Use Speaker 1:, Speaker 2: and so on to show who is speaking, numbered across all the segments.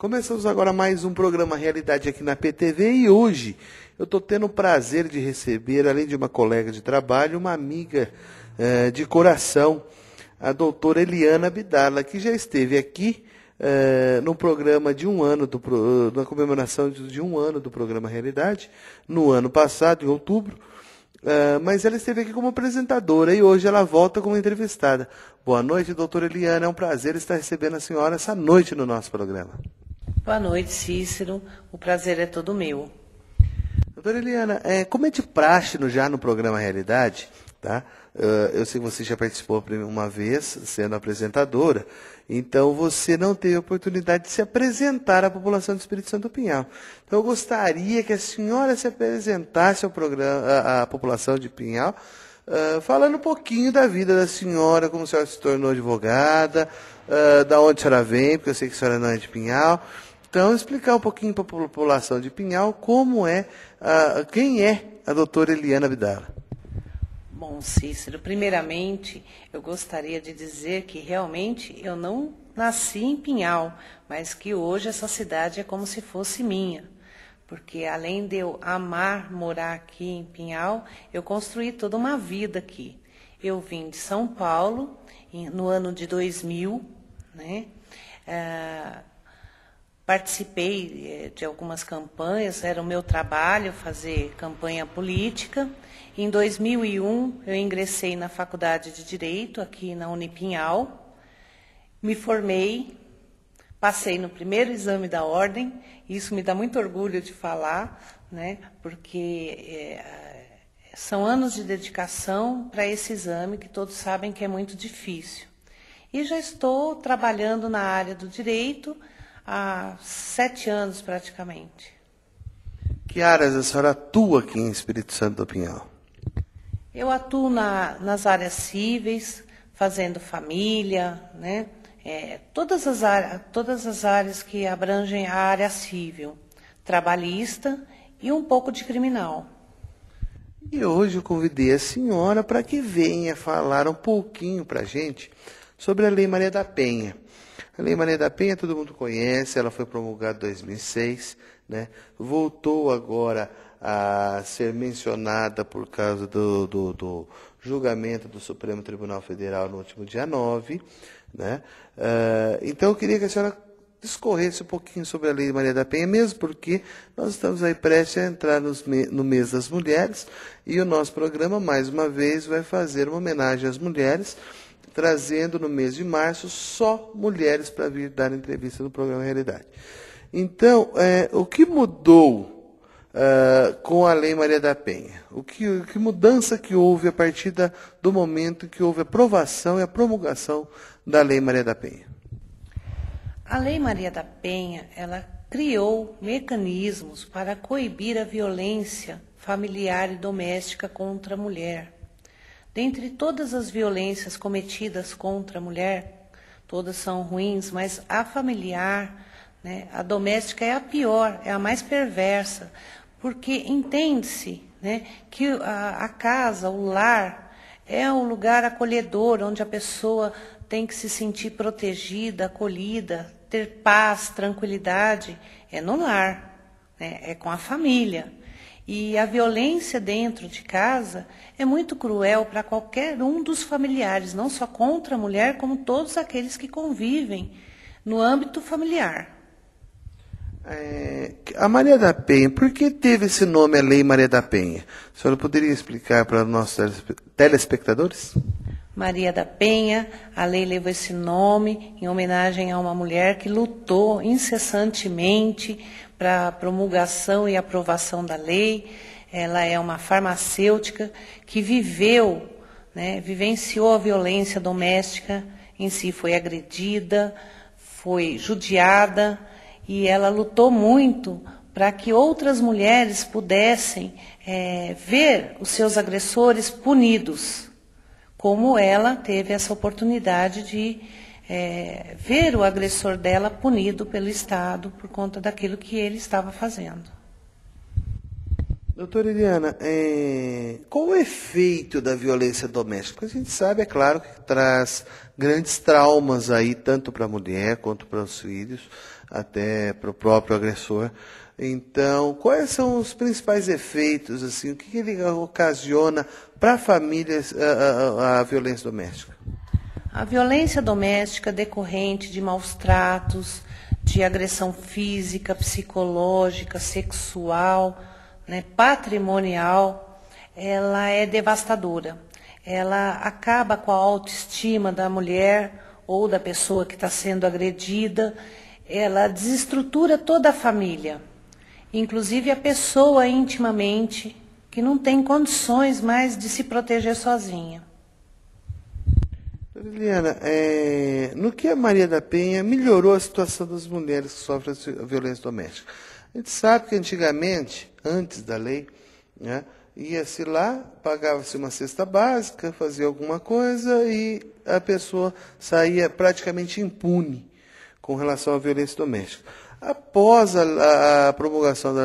Speaker 1: Começamos agora mais um programa Realidade aqui na PTV e hoje eu estou tendo o prazer de receber, além de uma colega de trabalho, uma amiga de coração, a doutora Eliana Abdala, que já esteve aqui no programa de um ano, na comemoração de um ano do programa Realidade, no ano passado, em outubro. Mas ela esteve aqui como apresentadora e hoje ela volta como entrevistada. Boa noite, doutora Eliana. É um prazer estar recebendo a senhora essa noite no nosso programa.
Speaker 2: Boa noite, Cícero. O prazer é todo meu.
Speaker 1: Doutora Eliana, como é de praxe já no programa Realidade, tá? Eu sei que você já participou uma vez, sendo apresentadora, então você não teve a oportunidade de se apresentar à população do Espírito Santo do Pinhal. Então eu gostaria que a senhora se apresentasse ao programa, à população de Pinhal, falando um pouquinho da vida da senhora, como a senhora se tornou advogada, da onde a senhora vem, porque eu sei que a senhora não é de Pinhal. Então, explicar um pouquinho para a população de Pinhal quem é a doutora Eliana Abdala.
Speaker 2: Bom, Cícero, primeiramente, eu gostaria de dizer que realmente eu não nasci em Pinhal, mas que hoje essa cidade é como se fosse minha. Porque além de eu amar morar aqui em Pinhal, eu construí toda uma vida aqui. Eu vim de São Paulo no ano de 2000, né? Participei de algumas campanhas, era o meu trabalho fazer campanha política. Em 2001, eu ingressei na Faculdade de Direito, aqui na Unipinhal. Me formei, passei no primeiro exame da ordem, isso me dá muito orgulho de falar, né, porque são anos de dedicação para esse exame, que todos sabem que é muito difícil. E já estou trabalhando na área do direito há 7 anos, praticamente.
Speaker 1: Que áreas a senhora atua aqui em Espírito Santo do Pinhal?
Speaker 2: Eu atuo nas áreas cíveis, fazendo família, né? Todas as áreas que abrangem a área civil, trabalhista e um pouco de criminal.
Speaker 1: E hoje eu convidei a senhora para que venha falar um pouquinho para a gente sobre a Lei Maria da Penha. A Lei Maria da Penha todo mundo conhece, ela foi promulgada em 2006, né? Voltou agora a ser mencionada por causa do julgamento do Supremo Tribunal Federal no último dia 9, né? Então eu queria que a senhora discorresse um pouquinho sobre a Lei Maria da Penha, mesmo porque nós estamos aí prestes a entrar no mês das mulheres e o nosso programa, mais uma vez, vai fazer uma homenagem às mulheres, trazendo no mês de março só mulheres para vir dar entrevista no programa Realidade. Então, o que mudou com a Lei Maria da Penha? Que mudança que houve a partir do momento que houve a aprovação e a promulgação da Lei Maria da Penha?
Speaker 2: A Lei Maria da Penha, ela criou mecanismos para coibir a violência familiar e doméstica contra a mulher. Dentre todas as violências cometidas contra a mulher, todas são ruins, mas a familiar, né, a doméstica é a pior, é a mais perversa, porque entende-se, né, que a casa, o lar, é um lugar acolhedor, onde a pessoa tem que se sentir protegida, acolhida, ter paz, tranquilidade, é no lar, né, é com a família. E a violência dentro de casa é muito cruel para qualquer um dos familiares, não só contra a mulher, como todos aqueles que convivem no âmbito familiar.
Speaker 1: A Maria da Penha, por que teve esse nome, a Lei Maria da Penha? A senhora poderia explicar para os nossos telespectadores?
Speaker 2: Maria da Penha, a lei levou esse nome em homenagem a uma mulher que lutou incessantemente para a promulgação e aprovação da lei. Ela é uma farmacêutica que viveu, né, vivenciou a violência doméstica em si, foi agredida, foi judiada, e ela lutou muito para que outras mulheres pudessem ver os seus agressores punidos, como ela teve essa oportunidade de ver o agressor dela punido pelo Estado por conta daquilo que ele estava fazendo.
Speaker 1: Doutora Eliana, qual o efeito da violência doméstica? Porque a gente sabe, é claro, que traz grandes traumas aí, tanto para a mulher quanto para os filhos, até para o próprio agressor. Então, quais são os principais efeitos, assim, o que ele ocasiona para a família a violência doméstica?
Speaker 2: A violência doméstica decorrente de maus tratos, de agressão física, psicológica, sexual, né, patrimonial, ela é devastadora. Ela acaba com a autoestima da mulher ou da pessoa que está sendo agredida, ela desestrutura toda a família, inclusive a pessoa intimamente, que não tem condições mais de se proteger sozinha.
Speaker 1: Liliana, no que a Maria da Penha melhorou a situação das mulheres que sofrem a violência doméstica? A gente sabe que antigamente, antes da lei, né, ia-se lá, pagava-se uma cesta básica, fazia alguma coisa e a pessoa saía praticamente impune com relação à violência doméstica. Após a promulgação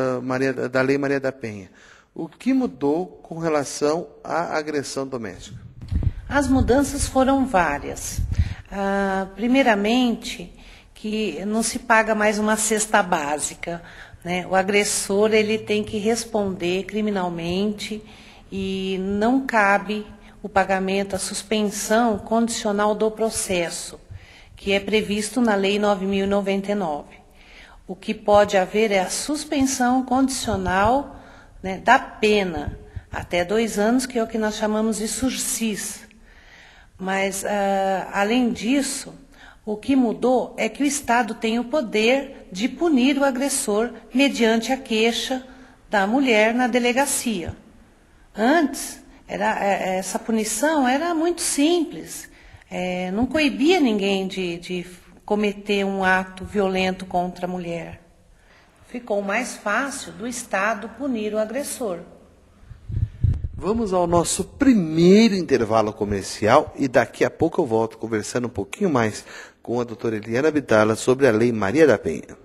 Speaker 1: da Lei Maria da Penha, o que mudou com relação à agressão doméstica?
Speaker 2: As mudanças foram várias. Primeiramente, que não se paga mais uma cesta básica, né? O agressor ele tem que responder criminalmente e não cabe o pagamento, a suspensão condicional do processo, que é previsto na Lei 9.099. O que pode haver é a suspensão condicional, né, da pena, até 2 anos, que é o que nós chamamos de sursis. Mas, além disso, o que mudou é que o Estado tem o poder de punir o agressor mediante a queixa da mulher na delegacia. Antes, essa punição era muito simples, não coibia ninguém de cometer um ato violento contra a mulher. Ficou mais fácil do Estado punir o agressor.
Speaker 1: Vamos ao nosso primeiro intervalo comercial e daqui a pouco eu volto conversando um pouquinho mais com a doutora Eliana Abdala sobre a Lei Maria da Penha.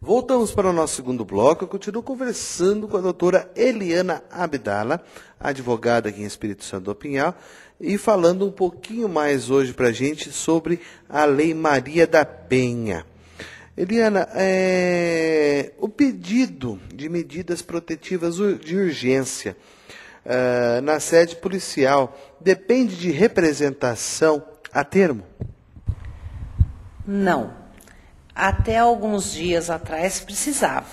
Speaker 1: Voltamos para o nosso segundo bloco. Eu continuo conversando com a doutora Eliana Abdala, advogada aqui em Espírito Santo do Pinhal, e falando um pouquinho mais hoje para a gente sobre a Lei Maria da Penha. Eliana, o pedido de medidas protetivas de urgência na sede policial depende de representação a termo?
Speaker 2: Não. Até alguns dias atrás precisava,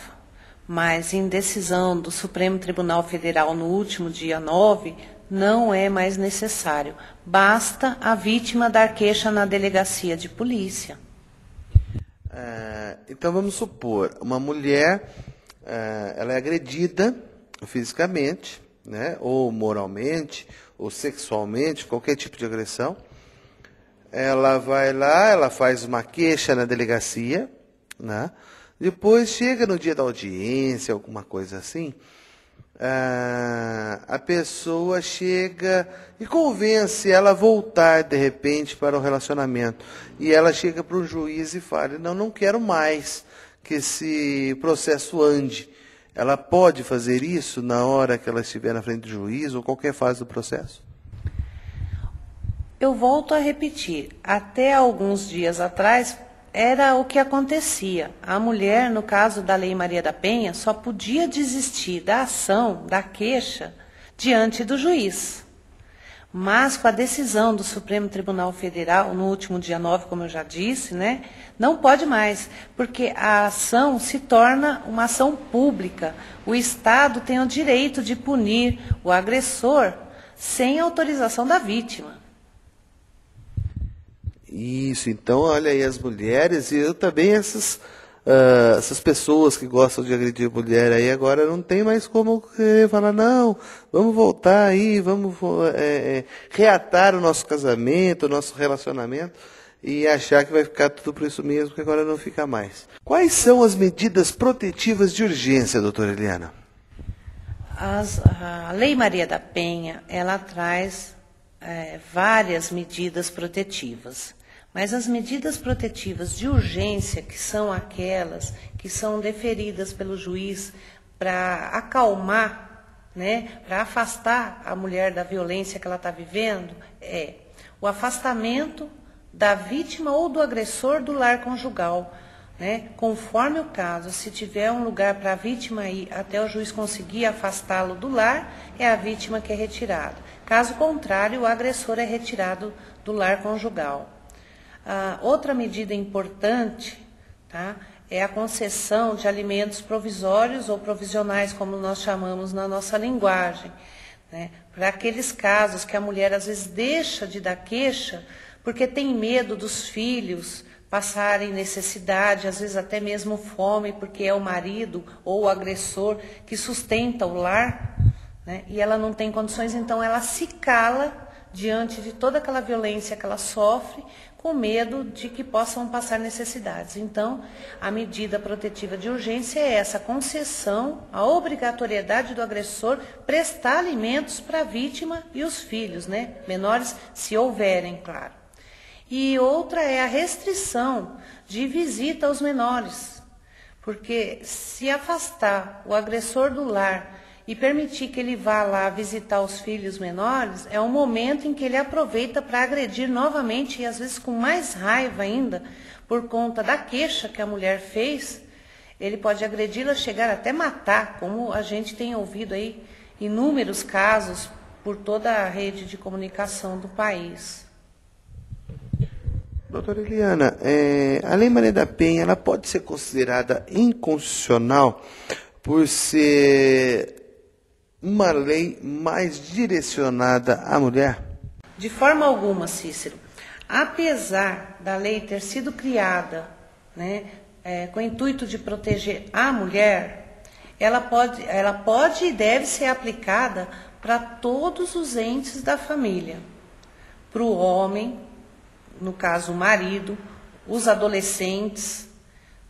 Speaker 2: mas em decisão do Supremo Tribunal Federal no último dia 9, não é mais necessário. Basta a vítima dar queixa na delegacia de polícia.
Speaker 1: Então vamos supor, uma mulher, ela é agredida fisicamente, né, ou moralmente, ou sexualmente, qualquer tipo de agressão. Ela vai lá, ela faz uma queixa na delegacia, né? Depois chega no dia da audiência, alguma coisa assim, a pessoa chega e convence ela a voltar, de repente, para o relacionamento. E ela chega para o juiz e fala, não quero mais que esse processo ande. Ela pode fazer isso na hora que ela estiver na frente do juiz ou qualquer fase do processo?
Speaker 2: Eu volto a repetir, até alguns dias atrás era o que acontecia. A mulher, no caso da Lei Maria da Penha, só podia desistir da ação, da queixa, diante do juiz. Mas com a decisão do Supremo Tribunal Federal, no último dia 9, como eu já disse, né, não pode mais, porque a ação se torna uma ação pública. O Estado tem o direito de punir o agressor sem autorização da vítima.
Speaker 1: Isso, então, olha aí as mulheres e eu também essas essas pessoas que gostam de agredir mulher aí agora não tem mais como querer falar, não, vamos voltar aí, vamos reatar o nosso casamento, o nosso relacionamento e achar que vai ficar tudo por isso mesmo, que agora não fica mais. Quais são as medidas protetivas de urgência, doutora Eliana?
Speaker 2: A Lei Maria da Penha, ela traz várias medidas protetivas. Mas as medidas protetivas de urgência, que são aquelas que são deferidas pelo juiz para acalmar, né, para afastar a mulher da violência que ela está vivendo, é o afastamento da vítima ou do agressor do lar conjugal, né, conforme o caso. Se tiver um lugar para a vítima ir até o juiz conseguir afastá-lo do lar, é a vítima que é retirada. Caso contrário, o agressor é retirado do lar conjugal. Outra medida importante, tá, é a concessão de alimentos provisórios ou provisionais, como nós chamamos na nossa linguagem, né, para aqueles casos que a mulher às vezes deixa de dar queixa porque tem medo dos filhos passarem necessidade, às vezes até mesmo fome, porque é o marido ou o agressor que sustenta o lar, né, e ela não tem condições, então ela se cala diante de toda aquela violência que ela sofre, com medo de que possam passar necessidades. Então, a medida protetiva de urgência é essa concessão, a obrigatoriedade do agressor prestar alimentos para a vítima e os filhos, né, menores, se houverem, claro. E outra é a restrição de visita aos menores, porque se afastar o agressor do lar e permitir que ele vá lá visitar os filhos menores, é um momento em que ele aproveita para agredir novamente, e às vezes com mais raiva ainda, por conta da queixa que a mulher fez, ele pode agredi-la, chegar até matar, como a gente tem ouvido aí inúmeros casos por toda a rede de comunicação do país.
Speaker 1: Doutora Eliana, a Lei Maria da Penha, ela pode ser considerada inconstitucional por ser uma lei mais direcionada à mulher?
Speaker 2: De forma alguma, Cícero. Apesar da lei ter sido criada, né, com o intuito de proteger a mulher, ela pode e deve ser aplicada para todos os entes da família. Para o homem, no caso o marido, os adolescentes,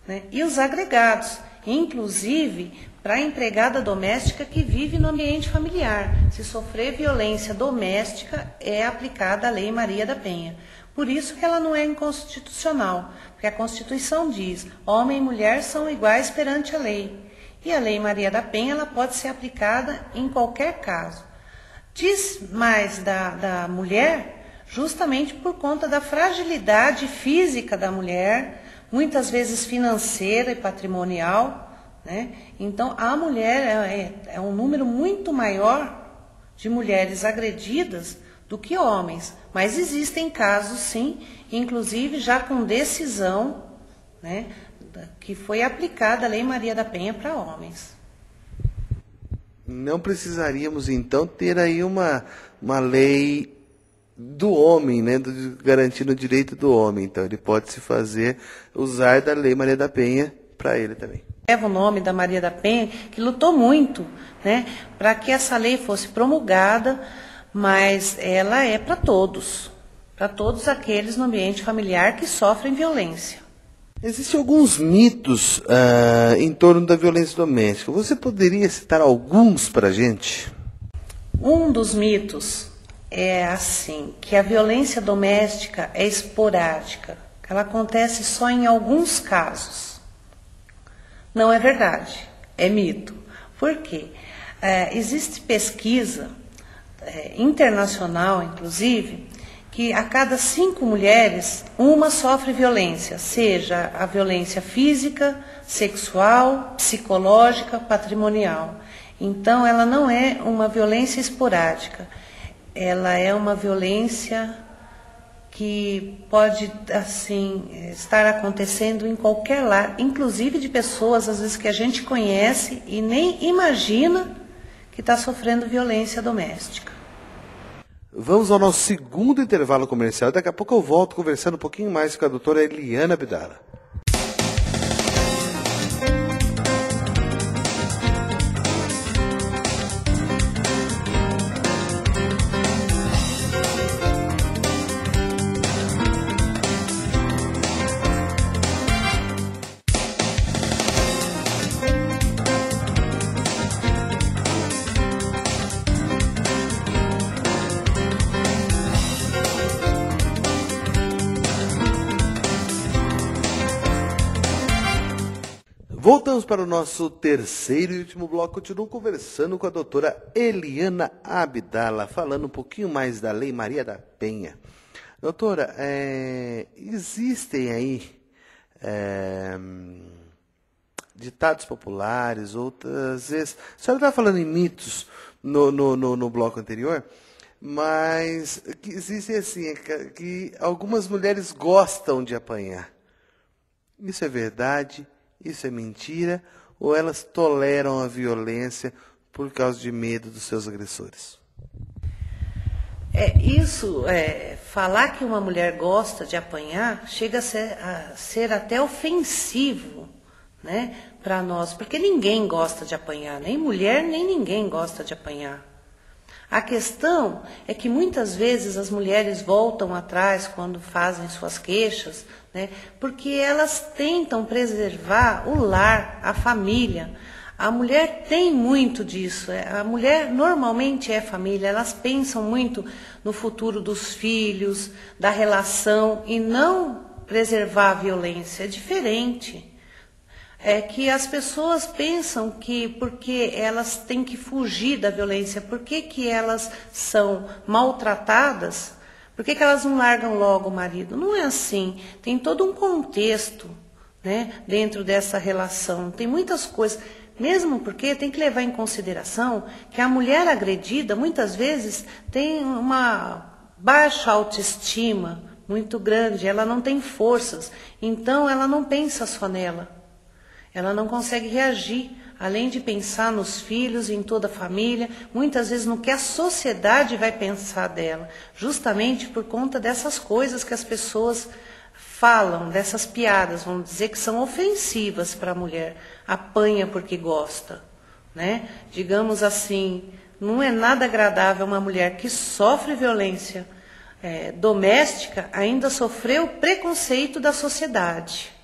Speaker 2: né, e os agregados, inclusive para a empregada doméstica que vive no ambiente familiar. Se sofrer violência doméstica, é aplicada a Lei Maria da Penha. Por isso que ela não é inconstitucional, porque a Constituição diz: homem e mulher são iguais perante a lei. E a Lei Maria da Penha, ela pode ser aplicada em qualquer caso. Diz mais da mulher justamente por conta da fragilidade física da mulher, muitas vezes financeira e patrimonial, né? Então, a mulher é um número muito maior de mulheres agredidas do que homens, mas existem casos, sim, inclusive já com decisão, né, que foi aplicada a Lei Maria da Penha para homens.
Speaker 1: Não precisaríamos, então, ter aí uma lei do homem, né, garantindo o direito do homem. Então, ele pode usar da Lei Maria da Penha para ele também.
Speaker 2: Leva o nome da Maria da Penha, que lutou muito, né, para que essa lei fosse promulgada, mas ela é para todos aqueles no ambiente familiar que sofrem violência.
Speaker 1: Existem alguns mitos em torno da violência doméstica. Você poderia citar alguns para a gente?
Speaker 2: Um dos mitos é assim, que a violência doméstica é esporádica, que ela acontece só em alguns casos. Não é verdade, é mito. Por quê? Existe pesquisa internacional, inclusive, que a cada 5 mulheres, uma sofre violência, seja a violência física, sexual, psicológica, patrimonial. Então, ela não é uma violência esporádica, ela é uma violência que pode, assim, estar acontecendo em qualquer lar, inclusive de pessoas, às vezes, que a gente conhece e nem imagina que está sofrendo violência doméstica.
Speaker 1: Vamos ao nosso segundo intervalo comercial. Daqui a pouco eu volto conversando um pouquinho mais com a doutora Eliana Abdala. Voltamos para o nosso terceiro e último bloco. Continuo conversando com a doutora Eliana Abdala, falando um pouquinho mais da Lei Maria da Penha. Doutora, existem aí ditados populares, outras vezes... A senhora estava falando em mitos no bloco anterior, mas que existem assim, que algumas mulheres gostam de apanhar. Isso é verdade? Isso é mentira? Ou elas toleram a violência por causa de medo dos seus agressores?
Speaker 2: Falar que uma mulher gosta de apanhar chega a ser até ofensivo, né, para nós, porque ninguém gosta de apanhar, nem mulher, nem ninguém gosta de apanhar. A questão é que muitas vezes as mulheres voltam atrás quando fazem suas queixas, né, porque elas tentam preservar o lar, a família. A mulher tem muito disso. A mulher normalmente é família, elas pensam muito no futuro dos filhos, da relação, e não preservar a violência. É diferente. É que as pessoas pensam que porque elas têm que fugir da violência, por que elas são maltratadas, por que elas não largam logo o marido? Não é assim. Tem todo um contexto, né, dentro dessa relação. Tem muitas coisas. Mesmo porque tem que levar em consideração que a mulher agredida, muitas vezes, tem uma baixa autoestima muito grande, ela não tem forças, então ela não pensa só nela. Ela não consegue reagir, além de pensar nos filhos, em toda a família, muitas vezes no que a sociedade vai pensar dela, justamente por conta dessas coisas que as pessoas falam, dessas piadas, vamos dizer, que são ofensivas para a mulher. Apanha porque gosta, né? Digamos assim, não é nada agradável uma mulher que sofre violência doméstica ainda sofrer o preconceito da sociedade.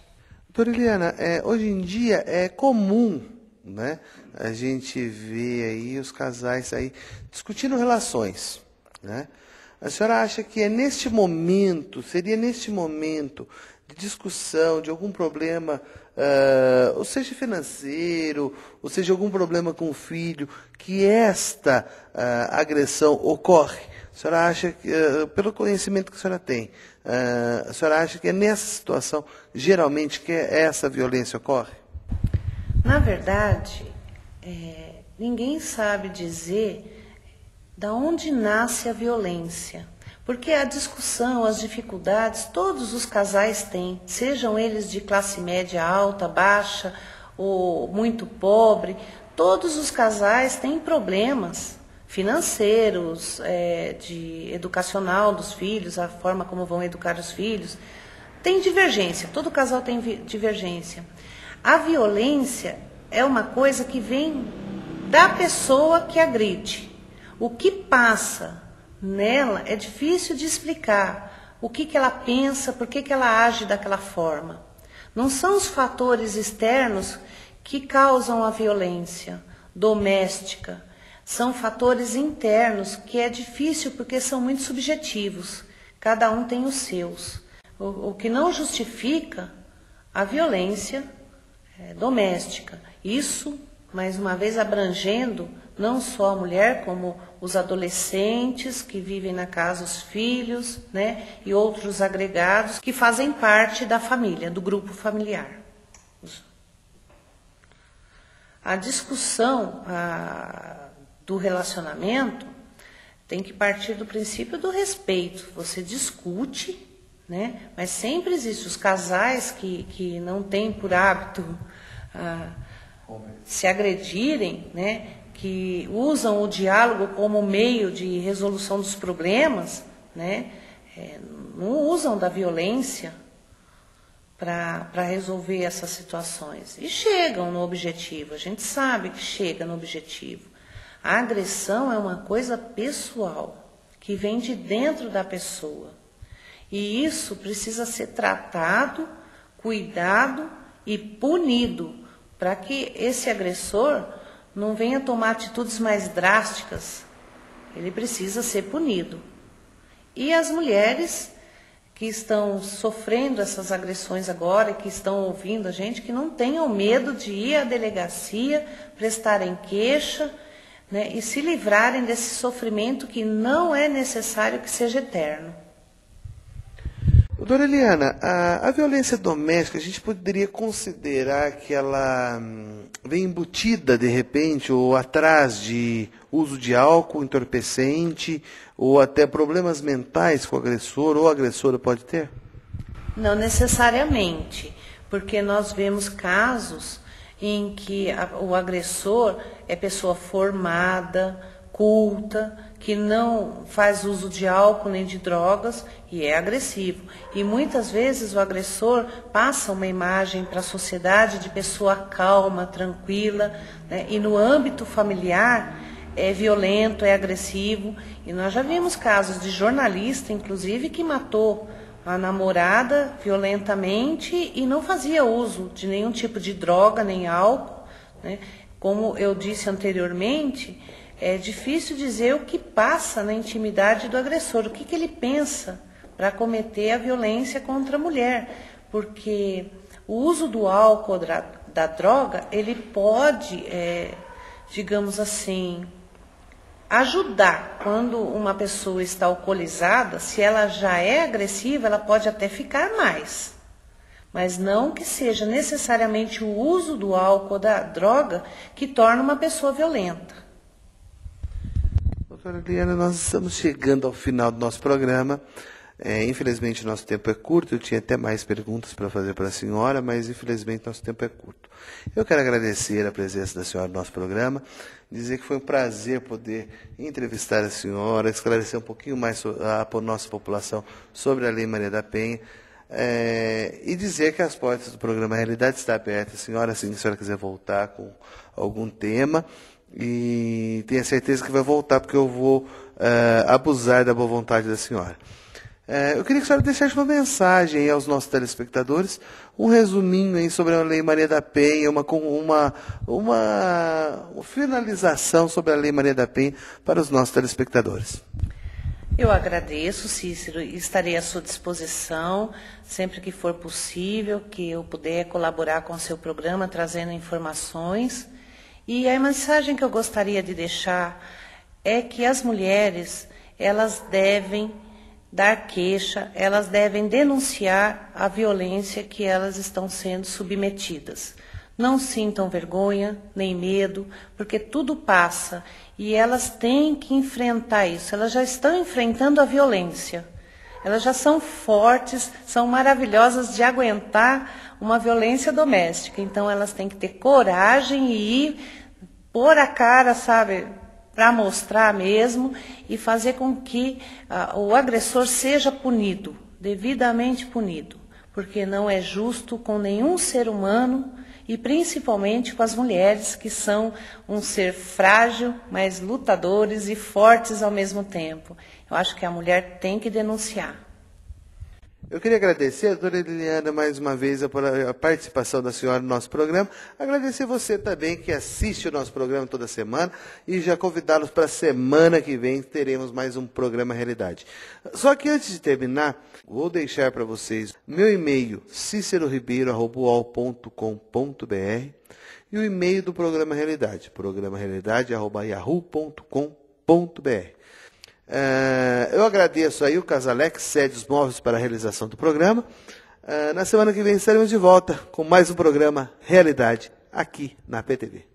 Speaker 1: Doutora Eliana, hoje em dia é comum, né, a gente ver aí os casais aí discutindo relações, né? A senhora acha que seria neste momento de discussão de algum problema, ou seja financeiro, ou seja algum problema com o filho, que esta agressão ocorre? A senhora acha que, pelo conhecimento que a senhora tem, a senhora acha que é nessa situação, geralmente, que essa violência ocorre?
Speaker 2: Na verdade, ninguém sabe dizer da onde nasce a violência. Porque a discussão, as dificuldades, todos os casais têm, sejam eles de classe média alta, baixa ou muito pobre, todos os casais têm problemas financeiros, de educacional dos filhos, a forma como vão educar os filhos. Tem divergência, todo casal tem divergência. A violência é uma coisa que vem da pessoa que agride. O que passa nela é difícil de explicar. O que ela pensa, por que ela age daquela forma. Não são os fatores externos que causam a violência doméstica. São fatores internos que é difícil porque são muito subjetivos. Cada um tem os seus. O que não justifica a violência doméstica. Isso, mais uma vez, abrangendo não só a mulher, como os adolescentes que vivem na casa, os filhos, né, e outros agregados que fazem parte da família, do grupo familiar. A discussão do relacionamento tem que partir do princípio do respeito. Você discute, né, mas sempre existem os casais que não têm por hábito se agredirem, né, que usam o diálogo como meio de resolução dos problemas, né, não usam da violência para resolver essas situações. E chegam no objetivo, a gente sabe que chega no objetivo. A agressão é uma coisa pessoal, que vem de dentro da pessoa. E isso precisa ser tratado, cuidado e punido, para que esse agressor não venha tomar atitudes mais drásticas. Ele precisa ser punido. E as mulheres que estão sofrendo essas agressões agora e que estão ouvindo a gente, que não tenham medo de ir à delegacia, prestarem queixa, né, e se livrarem desse sofrimento que não é necessário que seja eterno.
Speaker 1: Doutora Eliana, a violência doméstica, a gente poderia considerar que ela vem embutida, de repente, ou atrás de uso de álcool entorpecente, ou até problemas mentais que o agressor ou a agressora pode ter?
Speaker 2: Não necessariamente, porque nós vemos casos em que o agressor é pessoa formada, culta, que não faz uso de álcool nem de drogas e é agressivo. E muitas vezes o agressor passa uma imagem para a sociedade de pessoa calma, tranquila, né? E no âmbito familiar é violento, é agressivo. E nós já vimos casos de jornalista, inclusive, que matou a namorada violentamente e não fazia uso de nenhum tipo de droga, nem álcool, né? Como eu disse anteriormente, é difícil dizer o que passa na intimidade do agressor, o que ele pensa para cometer a violência contra a mulher, porque o uso do álcool, da droga, ele pode, digamos assim, ajudar. Quando uma pessoa está alcoolizada, se ela já é agressiva, ela pode até ficar mais. Mas não que seja necessariamente o uso do álcool ou da droga que torna uma pessoa violenta.
Speaker 1: Doutora Eliana, nós estamos chegando ao final do nosso programa. Infelizmente, nosso tempo é curto. Eu tinha até mais perguntas para fazer para a senhora, mas infelizmente nosso tempo é curto. Eu quero agradecer a presença da senhora no nosso programa, dizer que foi um prazer poder entrevistar a senhora, esclarecer um pouquinho mais a nossa população sobre a Lei Maria da Penha, e dizer que as portas do programa Realidade estão abertas. Senhora, se a senhora quiser voltar com algum tema, e tenha certeza que vai voltar, porque eu vou abusar da boa vontade da senhora. Eu queria que a senhora deixasse uma mensagem aí aos nossos telespectadores, um resuminho aí sobre a Lei Maria da Penha, uma finalização sobre a Lei Maria da Penha para os nossos telespectadores.
Speaker 2: Eu agradeço, Cícero, e estarei à sua disposição sempre que for possível, que eu puder colaborar com o seu programa, trazendo informações. E a mensagem que eu gostaria de deixar é que as mulheres, elas devem dar queixa, elas devem denunciar a violência que elas estão sendo submetidas. Não sintam vergonha, nem medo, porque tudo passa e elas têm que enfrentar isso. Elas já estão enfrentando a violência. Elas já são fortes, são maravilhosas de aguentar uma violência doméstica. Então, elas têm que ter coragem e ir pôr a cara, sabe, para mostrar mesmo e fazer com que o agressor seja punido, devidamente punido. Porque não é justo com nenhum ser humano e principalmente com as mulheres, que são um ser frágil, mas lutadores e fortes ao mesmo tempo. Eu acho que a mulher tem que denunciar.
Speaker 1: Eu queria agradecer a doutora Eliana mais uma vez por a participação da senhora no nosso programa. Agradecer você também que assiste o nosso programa toda semana e já convidá-los para a semana que vem, teremos mais um programa Realidade. Só que antes de terminar, vou deixar para vocês meu e-mail, ciceroribeiro@uol.com.br, e o e-mail do programa Realidade, programarealidade@yahoo.com.br. Eu agradeço aí o Casalex, cede os móveis para a realização do programa. Na semana que vem estaremos de volta com mais um programa Realidade aqui na PTV.